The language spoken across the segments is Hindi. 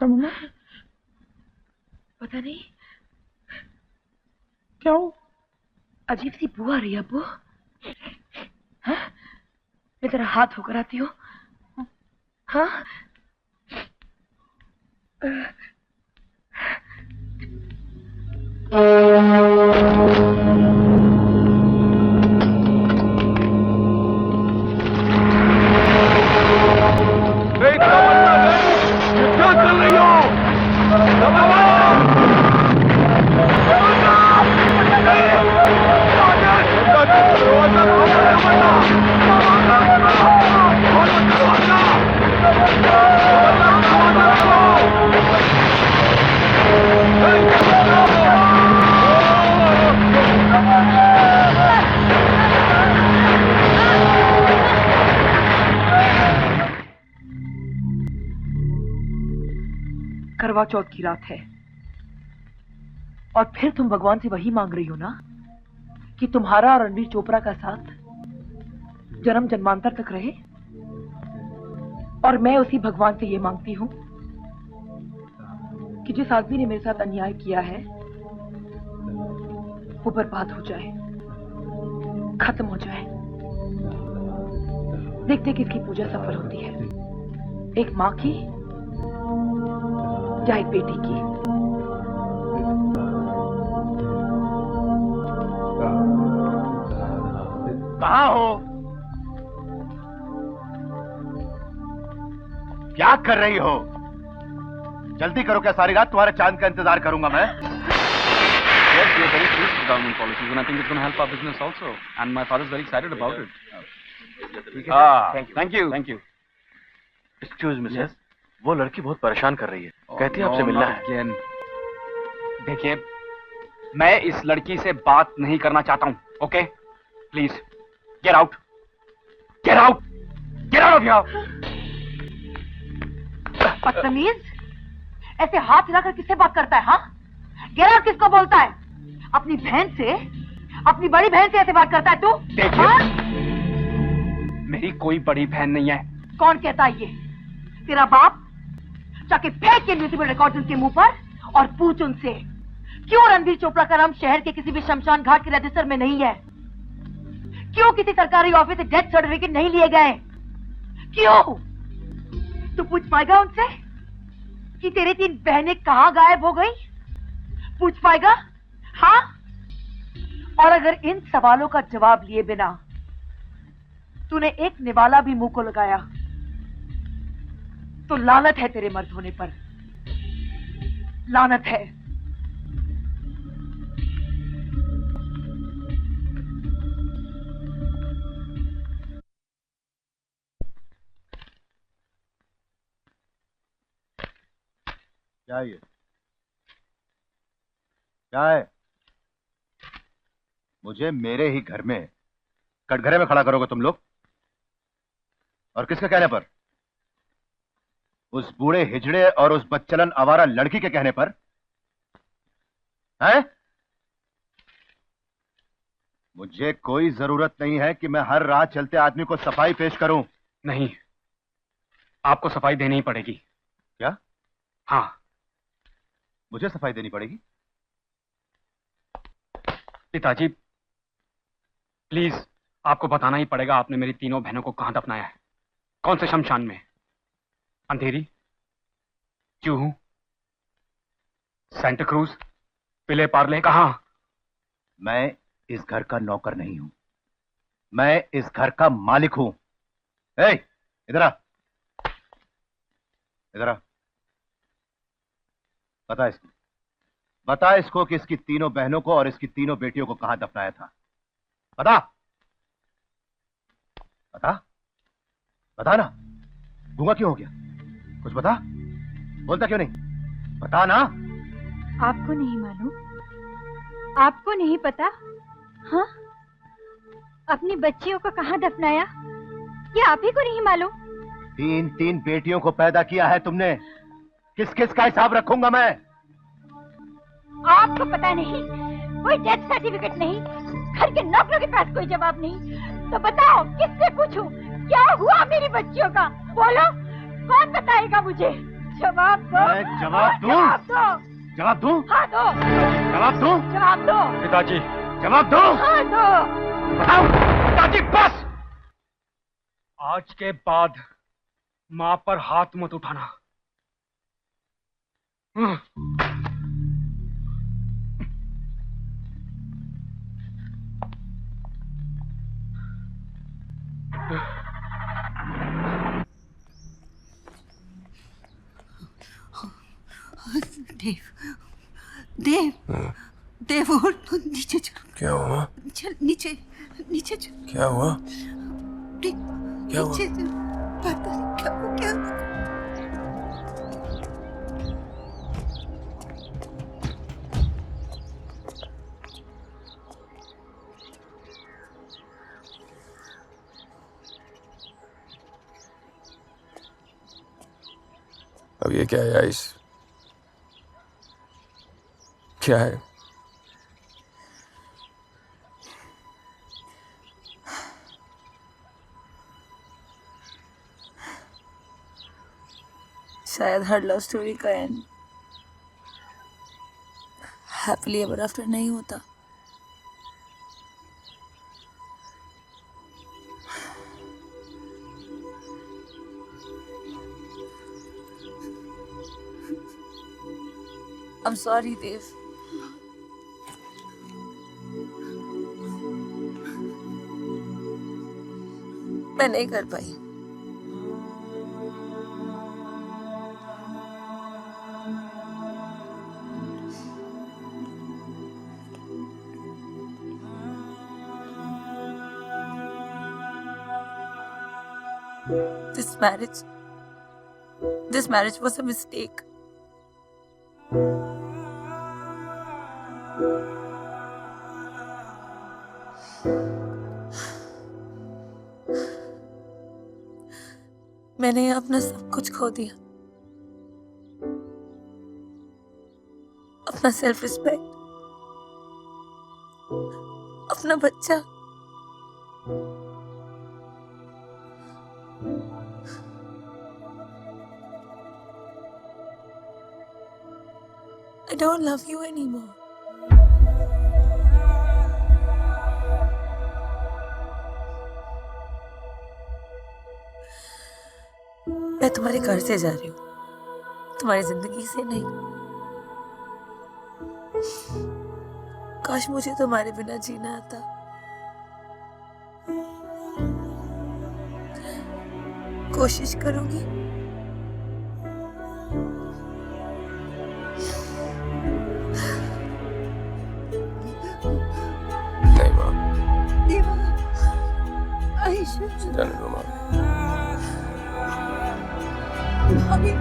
तमन्ना, पता नहीं क्या हो? अजीब सी बू आ रही है अब्बू। हाँ? मैं तेरा हाथ होकर आती हूँ। हाँ? क्या कर रही हो? करवा चौथ की रात है और फिर तुम भगवान से वही मांग रही हो ना कि तुम्हारा और रणबीर चोपड़ा का साथ जन्म जन्मांतर तक रहे। और मैं उसी भगवान से ये मांगती हूं कि जिस आदमी ने मेरे साथ अन्याय किया है वो बर्बाद हो जाए, खत्म हो जाए। देखते किसकी पूजा सफल होती है, एक माँ की या एक बेटी की। कहाँ हो? क्या कर रही हो? जल्दी करो, क्या सारी रात तुम्हारे चांद का इंतजार करूंगा मैं? Yes, we are very pleased with government policies, and I think it's going to help our business also. And my father is very excited about it. Thank you. Thank you. Excuse me, sir. वो लड़की बहुत परेशान कर रही है, कहती है आपसे मिलना है। देखिए, मैं इस लड़की से बात नहीं करना चाहता हूँ, okay? Please, get out, get out, get out of here. बदतमीज, ऐसे हाथ हिलाकर किससे बात करता है? हाँ, गेट आउट किसको बोलता है? अपनी बहन से, अपनी बड़ी बहन से ऐसे बात करता है तू? देखिए, हाँ? मेरी कोई बड़ी बहन नहीं है। कौन कहता है ये? तेरा बाप? जाके फेंक के म्यूजिकल रिकॉर्ड उनके मुंह पर और पूछ उनसे क्यों रणबीर चोपड़ा का नाम शहर के किसी भी शमशान घाट के रजिस्टर में नहीं है? क्यों किसी सरकारी ऑफिस से डेथ सर्टिफिकेट नहीं लिए गए? क्यों? तू पूछ पाएगा उनसे कि तेरी 3 बहनें कहां गायब हो गई? पूछ पाएगा? हाँ? और अगर इन सवालों का जवाब लिए बिना तूने एक निवाला भी मुंह को लगाया तो लानत है तेरे मर्द होने पर, लानत है। क्या ये? क्या है? मुझे मेरे ही घर में कटघरे में खड़ा करोगे तुम लोग? और किसके कहने पर? उस बूढ़े हिजड़े और उस बच्चलन आवारा लड़की के कहने पर? हैं? मुझे कोई जरूरत नहीं है कि मैं हर रात चलते आदमी को सफाई पेश करूं। नहीं, आपको सफाई देनी ही पड़ेगी। क्या? हाँ, मुझे सफाई देनी पड़ेगी? पिताजी, प्लीज, आपको बताना ही पड़ेगा आपने मेरी तीनों बहनों को कहां दफनाया है। कौन से शमशान में? अंधेरी, चूहू, सेंटा क्रूज, पिले पार्ले, कहां? मैं इस घर का नौकर नहीं हूं, मैं इस घर का मालिक हूं। ए, इधर आ, इधर आ। बता इसको कि इसकी तीनों बहनों को और इसकी तीनों बेटियों को कहां दफनाया था। बता, बता, बता ना। गूंगा क्यों हो गया? कुछ बता, बोलता क्यों नहीं? बता ना। आपको नहीं मालूम? आपको नहीं पता? हाँ, अपनी बच्चियों को कहाँ दफनाया ये आप ही को नहीं मालूम? 3 बेटियों को पैदा किया है तुमने, किस किस का हिसाब रखूंगा मैं? आपको पता नहीं, कोई डेथ सर्टिफिकेट नहीं, घर के नौकरों के पास कोई जवाब नहीं, तो बताओ किससे पूछूं क्या हुआ मेरी बच्चियों का? बोलो, कौन बताएगा मुझे? जवाब दो। मैं जवाब दूं? जवाब दो। जवाब दूं? हाँ दो। जवाब दूं? जवाब दो। पिताजी, जवाब दो। हाँ दो। बताओ। पिताजी बस। आज के बाद माँ पर हाथ मत उठाना। देव, देव, देव उठ, नीचे चल। क्या हुआ? चल नीचे, नीचे चल। क्या हुआ? क्या नीचे चल। पता नहीं क्या हो गया। अब ये क्या है आइस? क्या है? शायद हर लव स्टोरी का एंड हैप्पीली एवर आफ्टर नहीं होता। I'm sorry, Dev. मैं नहीं कर पाई। This marriage was a mistake. मैंने अपना सब कुछ खो दिया, अपना सेल्फ रिस्पेक्ट, अपना बच्चा। I don't love you anymore. मैं तुम्हारे घर से जा रही हूँ, तुम्हारी जिंदगी से नहीं। काश मुझे तुम्हारे बिना जीना आता। कोशिश करूंगी। नहीं माँ, देवा, आयुष, जाने दो माँ। भाभी,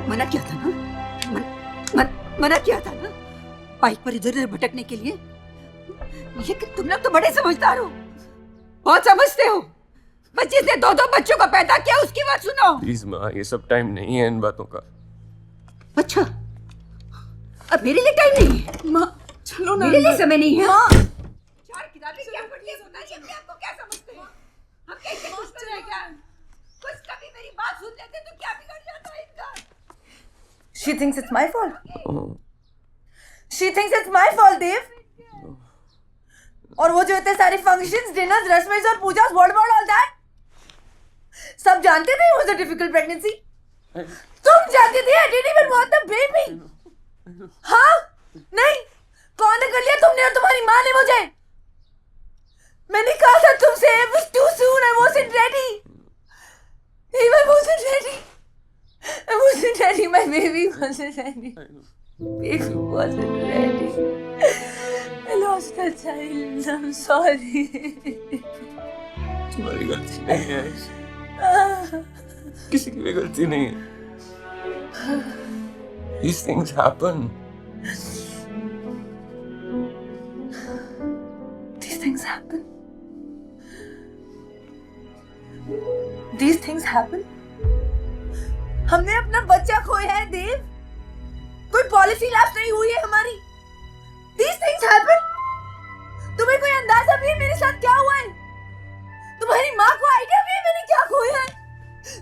मना किया था ना, मना किया था ना बाइक पर इधर उधर भटकने के लिए। लेकिन तुम लोग तो बड़े समझदार हो, बहुत समझते हो। बस जिसने 2-2 बच्चों को पैदा किया उसकी बात सुनो। प्लीज माँ, ये सब टाइम नहीं है इन बातों का। अच्छा, अब मेरे लिए टाइम नहीं है? माँ चलो ना, मेरे लिए समय नहीं है। माँ, 4 किताबें क्या पढ़ी है, बताइए अपने आप को क्या समझते हैं? हम कैसे खुश तो रह गए? कुछ कभी मेरी बात सुन लेते तो क्या बिगड़ जाता है इनका? She thinks it's my fault. She thinks it's my fault, Dave. और वो जो इतने सारे functions, dinners, restaurants और पूजा, what about all that? सब जानते थे it was a difficult pregnancy. तुम जानते थे I didn't even want the baby. हाँ? नहीं? कौन ने कर लिया, तुमने और तुम्हारी माँ ने मुझे? मैंने कहा था तुमसे, it was too soon, I wasn't ready. I wasn't ready. I wasn't ready, my baby wasn't ready. Baby wasn't ready. I lost a child. I'm sorry. तुम्हारी गलती नहीं है, किसी की भी गलती नहीं है. These things happen. These things happen. These things happen. हमने अपना बच्चा खोया है देव. कोई पॉलिसी लैप्स नहीं हुई है हमारी. These things happen. तुम्हें कोई अंदाजा भी है मेरे साथ क्या हुआ है? तुम्हारी माँ को आइडिया भी है मैंने क्या खोया है?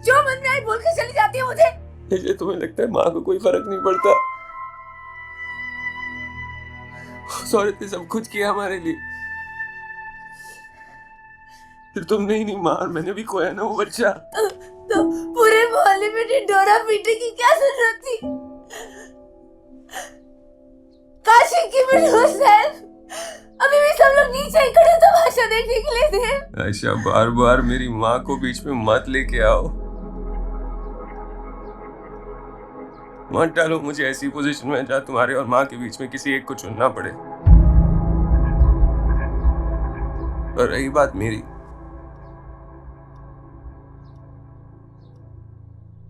जो मन में आई बोल के चली जाती है मुझे. इसलिए तुम्हें लगता है माँ को कोई फर्क नहीं पड़ता? उस औरत ने सब कुछ किया हमारे लिए. फिर तुमने ही नहीं, माँ और मैंने भी खोया ना वो बच्चा. तो पूरे मोहल्ले में ढिंढोरा पीटने की क्या जरूरत थी? काशी की सेल्फ अभी भी सब लोग नीचे ही खड़े तमाशा देखने के लिए थे. आयशा, बार बार मेरी माँ को बीच में मत लेके आओ. मत डालो मुझे ऐसी पोजीशन में जहाँ तुम्हारे और माँ के बीच में किसी एक को चुनना पड़े. और रही बात मेरी,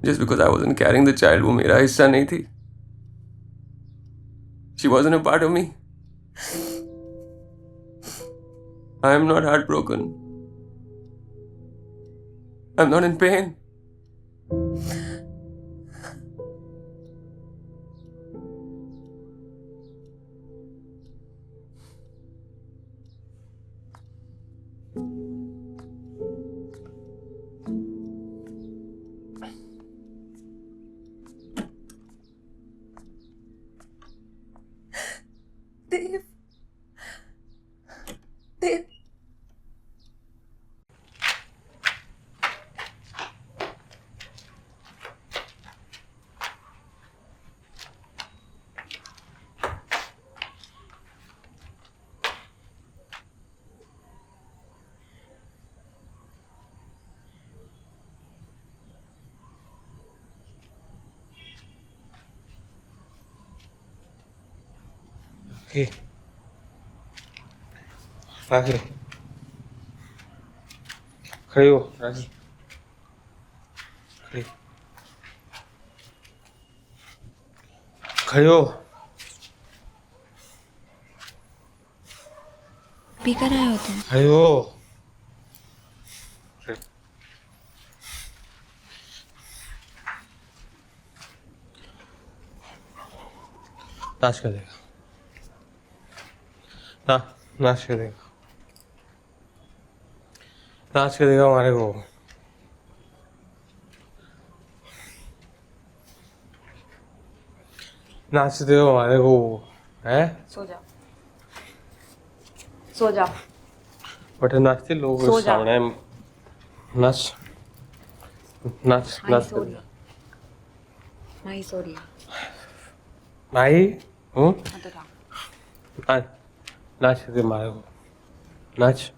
just because I wasn't carrying the child, वो मेरा हिस्सा नहीं थी. She wasn't a part of me. I am not heartbroken. I'm not in pain. Dev, Dev, Okay. राखी खड़ी हो. राखी खड़ी खड़ी हो. पी कर आए हो तुम? खड़ी हो. नाच कर देगा ना, नाच कर देगा, नाच कर देगा हमारे को. नाच देगा हमारे को है. सो जा, सो जा. बट नाचते लोग सो जा. सामने. नाच नाच नाच कर देगा. माही सो रही है. माही हूँ. तो जा. नाच नाच कर दे हमारे को. नाच.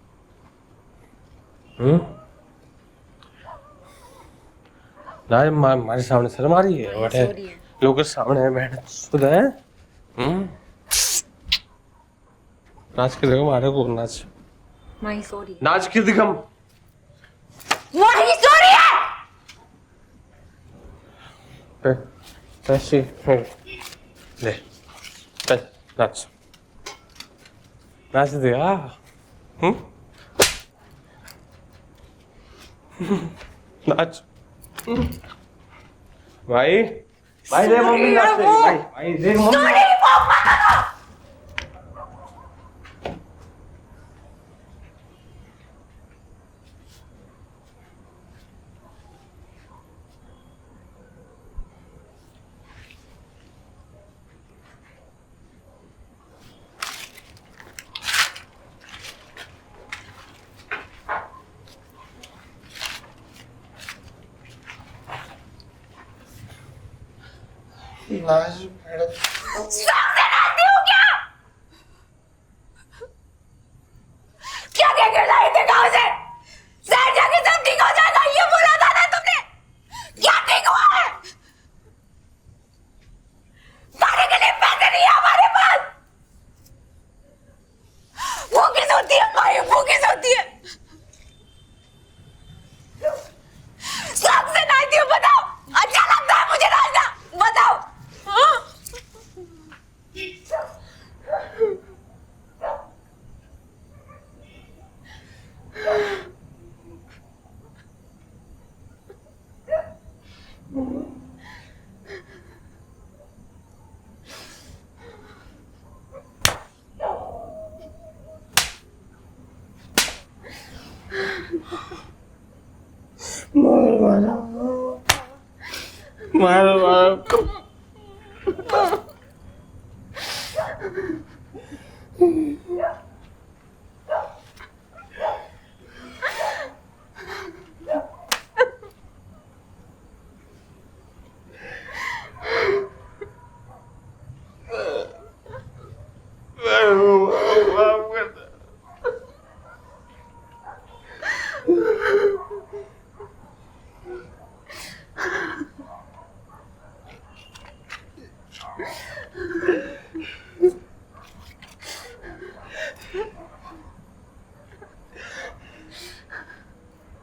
नाच. हमारे सामने शर्म आ रही है. बट लोग के सामने बैठ सुधा है. नाच के देखो हमारे को. नाच माही सो रही है. नाच के दिखम. माही सो रही है. पैसे ले. नाच नाच देगा. नाच. भाई भाई दे मम्मी नाच. भाई भाई दे मम्मी. नाच मैडम. क्या देख लाई थे गाँव से? शहर जाके सब ठीक हो जाएगा ये बोला था ना तुमने? क्या ठीक हुआ है? सारे के लिए मारो मारो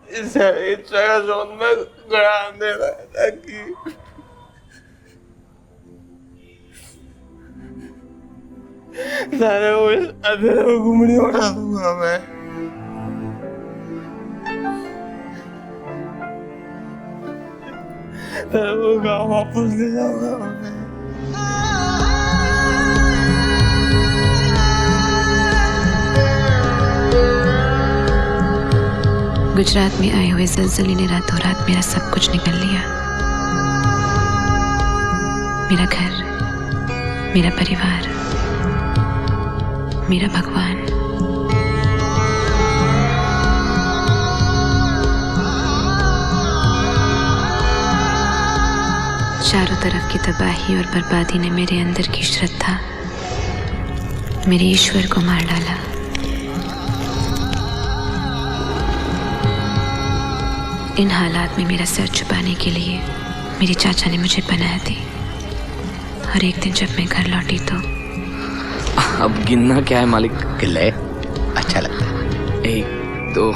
इसे इच्छा जोन में गड़ा दे रहा कि सारे वो इस अंधेरे में घूमने उठा दूंगा मैं। तेरे को गाँव वापस ले जाऊंगा मैं। गुजरात में आए हुए ज़लज़ले ने रातों रात मेरा सब कुछ निकल लिया। मेरा घर, मेरा परिवार, मेरा भगवान। चारों तरफ की तबाही और बर्बादी ने मेरे अंदर की श्रद्धा, मेरे ईश्वर को मार डाला। इन हालात में मेरा सर छुपाने के लिए मेरी चाचा ने मुझे पनाह दी। और एक दिन जब मैं घर लौटी तो अब गिनना क्या है मालिक? गिल्ले अच्छा लगता है। 1 2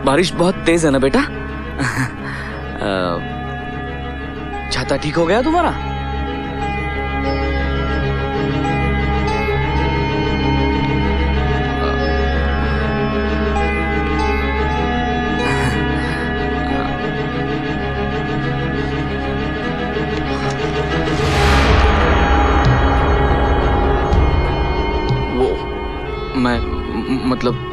बारिश बहुत तेज है ना बेटा? छाता ठीक हो गया तुम्हारा? वो मैं मतलब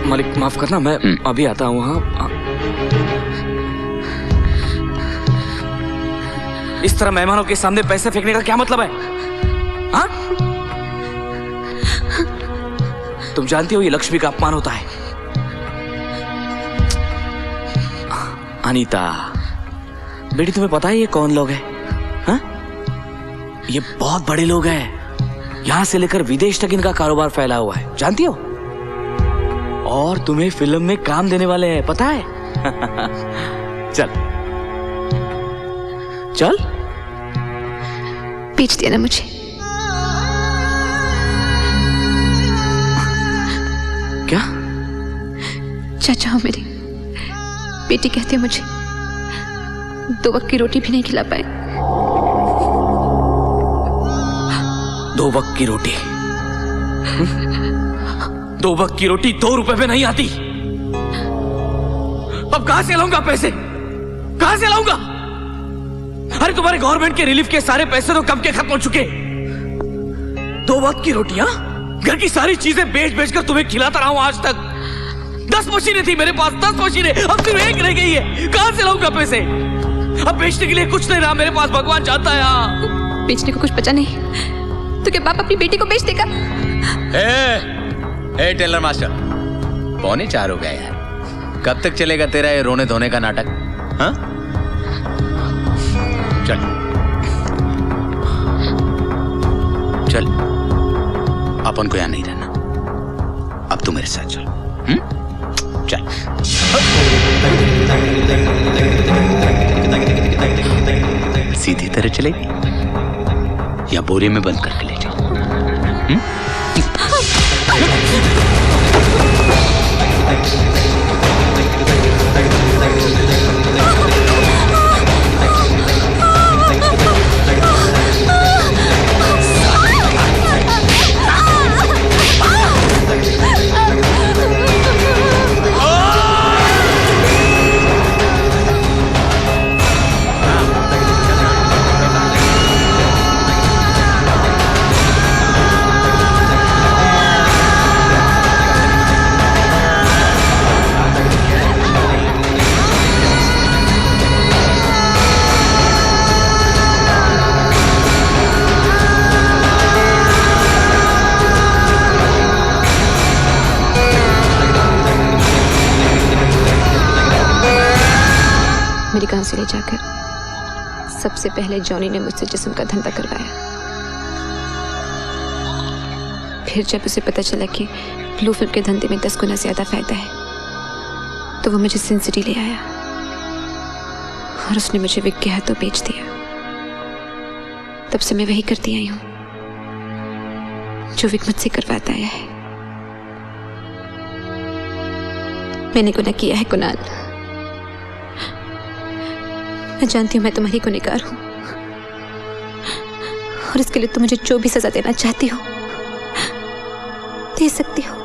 मालिक माफ करना, मैं अभी आता हूँ। हाँ, इस तरह मेहमानों के सामने पैसे फेंकने का क्या मतलब है? हाँ? तुम जानती हो ये लक्ष्मी का अपमान होता है। अनीता बेटी, तुम्हें पता है ये कौन लोग हैं? हाँ? ये बहुत बड़े लोग हैं। यहां से लेकर विदेश तक इनका कारोबार फैला हुआ है, जानती हो? और तुम्हें फिल्म में काम देने वाले हैं, पता है? चल चल। बेच दिया ना मुझे। क्या? चाचा हो मेरी, बेटी कहते मुझे 2 वक्त की रोटी भी नहीं खिला पाए। 2 वक्त की रोटी? 2 वक्त की रोटी 2 रुपए में नहीं आती। अब कहां से लाऊंगा पैसे? कहां से लाऊंगा? अरे तुम्हारे गवर्नमेंट के रिलीफ के सारे पैसे तो कब के खत्म हो चुके। 2 वक्त की रोटियां, घर की सारी चीजें बेच बेच कर तुम्हें खिलाता रहा हूं आज तक। 10 मशीनें थी मेरे पास, 10 मशीनें, अब सिर्फ 1 रह गई है। कहां से लाऊंगा पैसे? अब बेचने के लिए कुछ नहीं रहा मेरे पास, भगवान जानता है। बेचने को कुछ बचा नहीं तो क्या बाप अपनी बेटी को बेच देगा? ए टेलर मास्टर, 3:45 हो गया यार। कब तक चलेगा तेरा ये रोने धोने का नाटक? हाँ? चल चल, अपन को यहां नहीं रहना। अब तू मेरे साथ चल। चल। सीधी तरह चलेगी या बोरे में बंद करके ले जाए? मेरी गांव से ले जाकर सबसे पहले जॉनी ने मुझसे जिस्म का धंधा करवाया। फिर जब उसे पता चला कि ब्लू फिल्म के धंधे में 10 गुना ज्यादा फायदा है, तो वो मुझे सिन सिटी ले आया और उसने मुझे विक के हाथों बेच दिया। तब से मैं वही करती आई हूँ जो विक मुझसे करवाता आया है। मैंने गुनाह किया है कुणाल। मैं जानती हूँ मैं तुम्हारी गुनहगार हूँ और इसके लिए तुम मुझे जो भी सजा देना चाहती हो दे सकती हो।